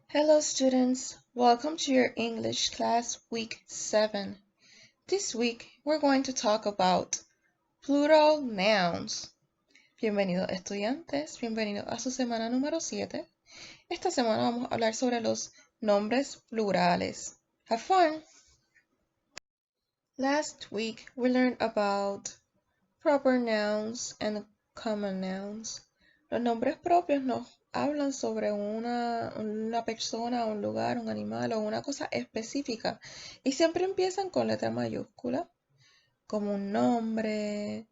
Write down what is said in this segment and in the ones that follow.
Hello students, welcome to your English class week 7. This week we're going to talk about plural nouns. Bienvenidos estudiantes, bienvenidos a su semana número 7. Esta semana vamos a hablar sobre los nombres plurales. Have fun! Last week we learned about proper nouns and common nouns. Los nombres propios nos hablan sobre una persona, un lugar, un animal o una cosa específica y siempre empiezan con letra mayúscula, como un nombre,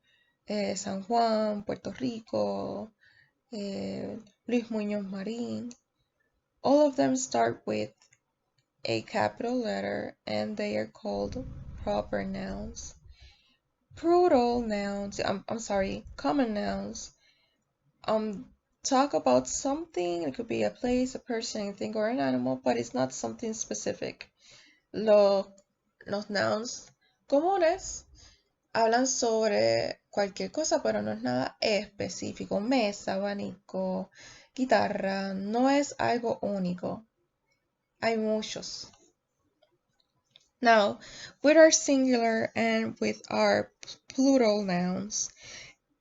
San Juan, Puerto Rico, Luis Muñoz Marín. All of them start with a capital letter and they are called proper nouns. Plural nouns, common nouns, talk about something. It could be a place, a person, a thing, or an animal, but it's not something specific. Los nouns comunes hablan sobre cualquier cosa, pero no es nada específico. Mesa, abanico, guitarra, no es algo único. Hay muchos. Now, with our singular and with our plural nouns,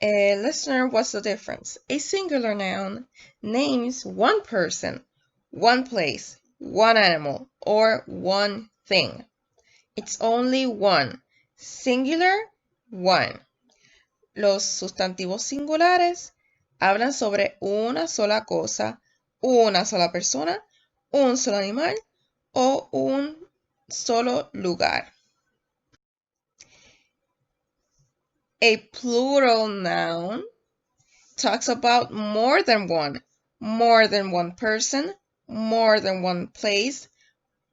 let's learn what's the difference. A singular noun names one person, one place, one animal, or one thing. It's only one. Singular, one. Los sustantivos singulares hablan sobre una sola cosa, una sola persona, un solo animal o un solo lugar. A plural noun talks about more than one person, more than one place,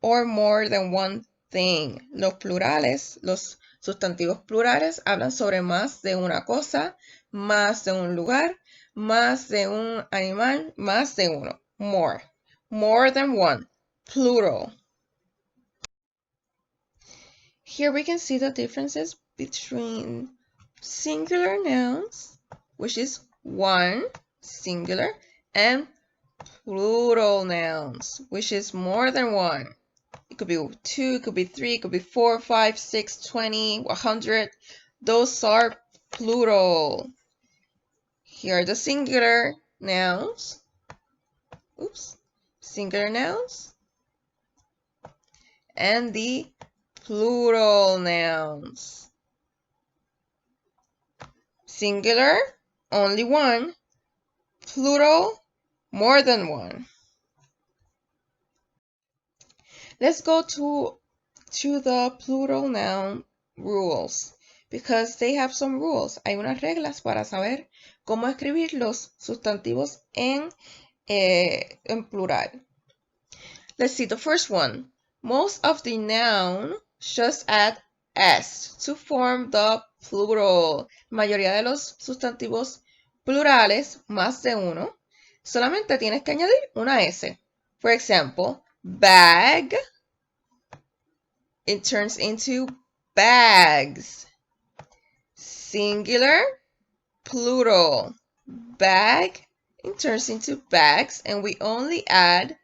or more than one thing. Los plurales, los sustantivos plurales hablan sobre más de una cosa, más de un lugar, más de un animal, más de uno. More than one. Plural. Here we can see the differences between singular nouns, which is one, singular, and plural nouns, which is more than one. It could be 2, it could be 3, it could be 4, 5, 6, 20, 100. Those are plural. Here are the singular nouns. Singular nouns. And the plural nouns. Singular, only one. Plural, more than one. Let's go to the plural noun rules because they have some rules. Hay unas reglas para saber cómo escribir los sustantivos en plural. Let's see the first one. Most of the noun just add s to form the plural. La mayoría de los sustantivos plurales, más de uno, solamente tienes que añadir una s. For example, bag, it turns into bags. Singular, plural. Bag, it turns into bags, and we only add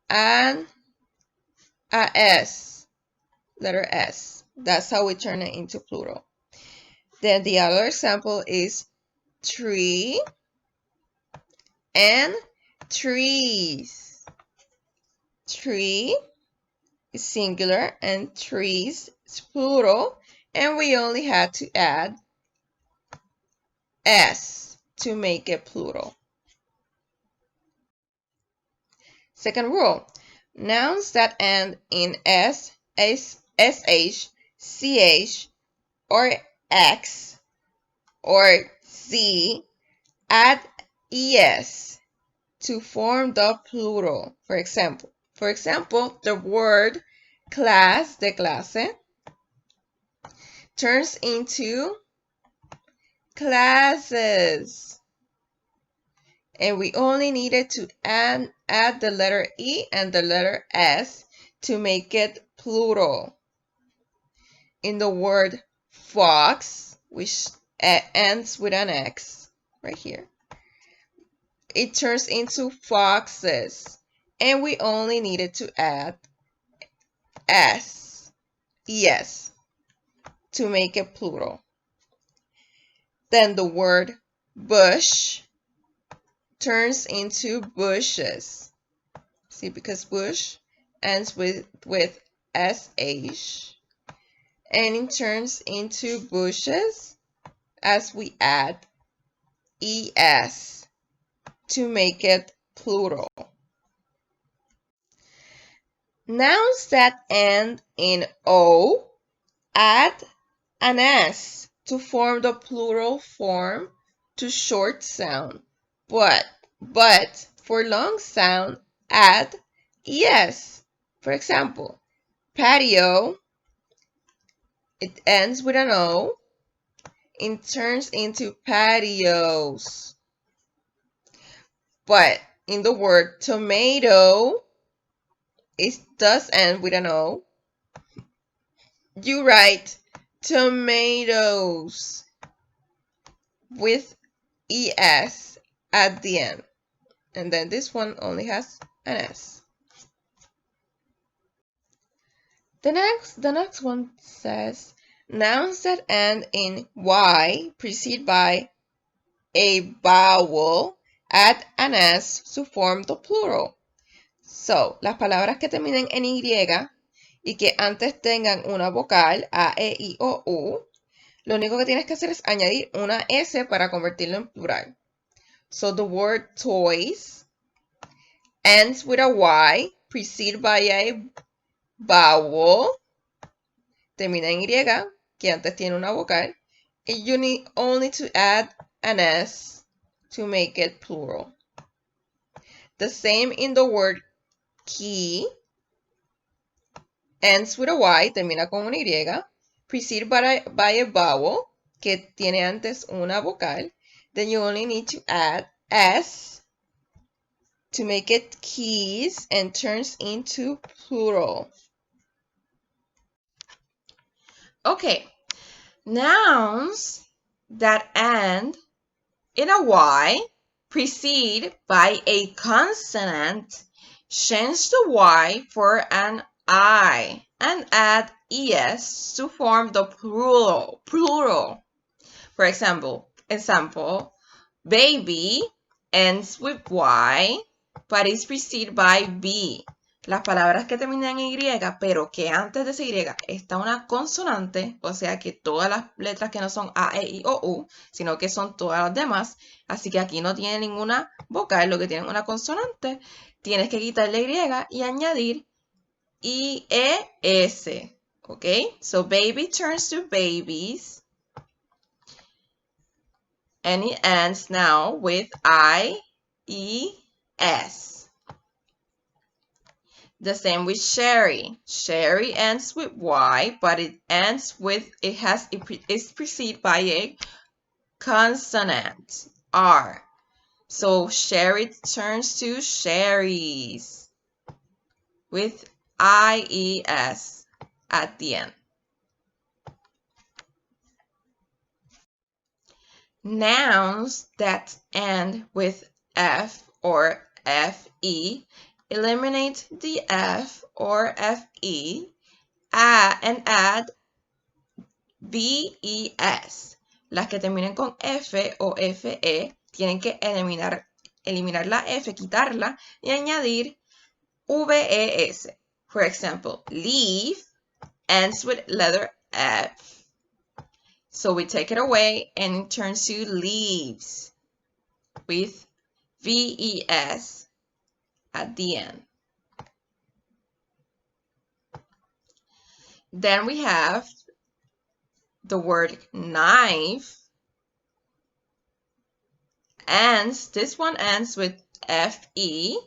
a s, letter s. That's how we turn it into plural. Then the other example is tree and trees. Tree is singular and trees is plural, and we only had to add s to make it plural. Second rule, nouns that end in s, sh, ch, or x, or z, add es to form the plural. For example, the word class, de clase, turns into classes. And we only needed to add the letter E and the letter S to make it plural. In the word fox, which ends with an X right here, it turns into foxes. and we only needed to add s, es, to make it plural. Then the word bush turns into bushes. See, because bush ends with sh, and it turns into bushes as we add es to make it plural. Nouns that end in o add an s to form the plural form to short sound, but for long sound, add es. For example, patio, it ends with an o, it turns into patios. But in the word tomato, it does end with an o. You write tomatoes with es at the end. And then this one only has an s. The next one says nouns that end in y preceded by a vowel add an s to form the plural. So, las palabras que terminen en y que antes tengan una vocal a, e, i, o, u, lo único que tienes que hacer es añadir una s para convertirlo en plural. So the word toys ends with a y preceded by a vowel, termina en y, que antes tiene una vocal, and you need only to add an s to make it plural. The same in the word key, ends with a y, termina con una y, preceded by a vowel, que tiene antes una vocal. Then you only need to add s to make it keys and turns into plural. Okay, nouns that end in a y preceded by a consonant, change the y for an I and add es to form the plural. For example, baby ends with y, but is preceded by b. Las palabras que terminan en y, pero que antes de esa y está una consonante, o sea que todas las letras que no son a, e, i, o, u, sino que son todas las demás, así que aquí no tiene ninguna vocal, lo que tiene una consonante, tienes que quitarle y añadir i, e, s. Okay, so baby turns to babies, and it ends now with I, E, S. The same with Sherry. Sherry ends with Y, but it is preceded by a consonant, R. So Sherry turns to Sherry's with IES at the end. Nouns that end with F or FE eliminate the F or FE and add BES. Las que terminen con F o FE tienen que eliminar la F, quitarla y añadir VES. For example, leaf ends with letter F. So we take it away and it turns to leaves with VES at the end. Then we have the word knife. This one ends with FE.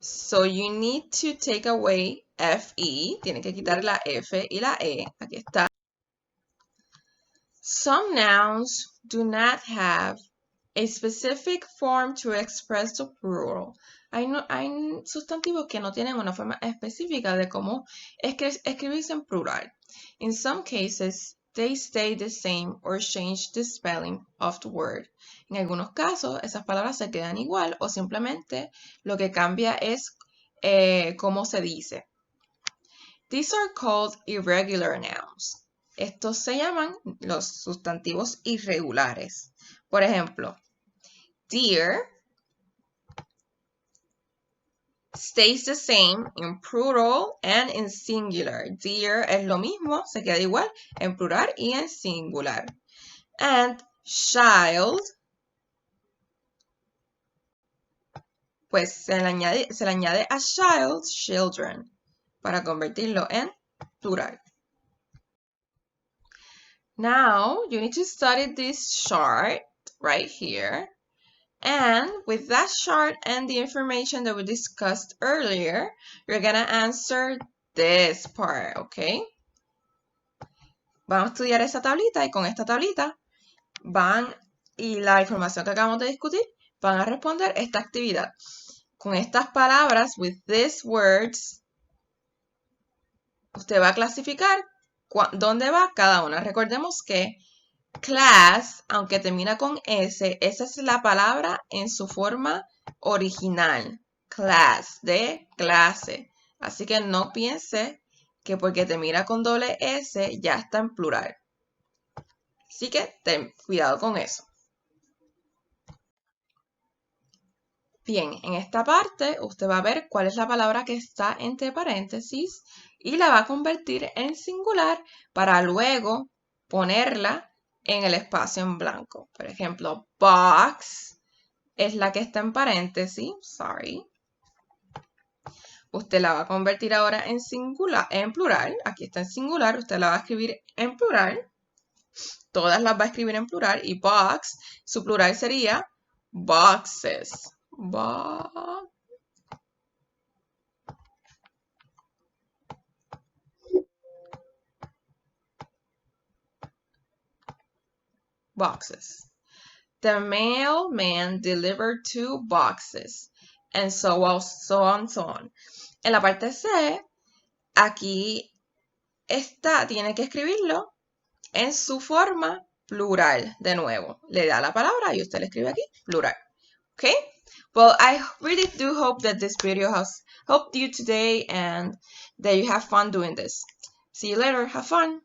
So you need to take away FE. Tienen que quitar la F y la E. Aquí está. Some nouns do not have a specific form to express the plural. Hay sustantivos que no tienen una forma específica de cómo escribirse en plural. In some cases, they stay the same or change the spelling of the word. En algunos casos, esas palabras se quedan igual o simplemente lo que cambia es cómo se dice. These are called irregular nouns. Estos se llaman los sustantivos irregulares. Por ejemplo, dear stays the same in plural and in singular. Dear es lo mismo, se queda igual en plural y en singular. And child, pues se le añade a child, children, para convertirlo en plural. Now, you need to study this chart right here. And with that chart and the information that we discussed earlier, you're going to answer this part, okay? Vamos a estudiar esa tablita y con esta tablita y la información que acabamos de discutir, van a responder esta actividad. Con estas palabras, with these words, usted va a clasificar dónde va cada una. Recordemos que class, aunque termina con S, esa es la palabra en su forma original. Class, de clase. Así que no piense que porque termina con doble S ya está en plural. Así que ten cuidado con eso. Bien, en esta parte usted va a ver cuál es la palabra que está entre paréntesis y la va a convertir en singular para luego ponerla en el espacio en blanco. Por ejemplo, box es la que está en paréntesis, sorry. Usted la va a convertir ahora en singular, en plural. Aquí está en singular, usted la va a escribir en plural. Todas las va a escribir en plural y box, su plural sería boxes. Boxes. The mailman delivered 2 boxes. And so on, so on. En la parte C, aquí tiene que escribirlo en su forma plural. De nuevo, le da la palabra y usted le escribe aquí plural. Okay? Well, I really do hope that this video has helped you today and that you have fun doing this. See you later. Have fun.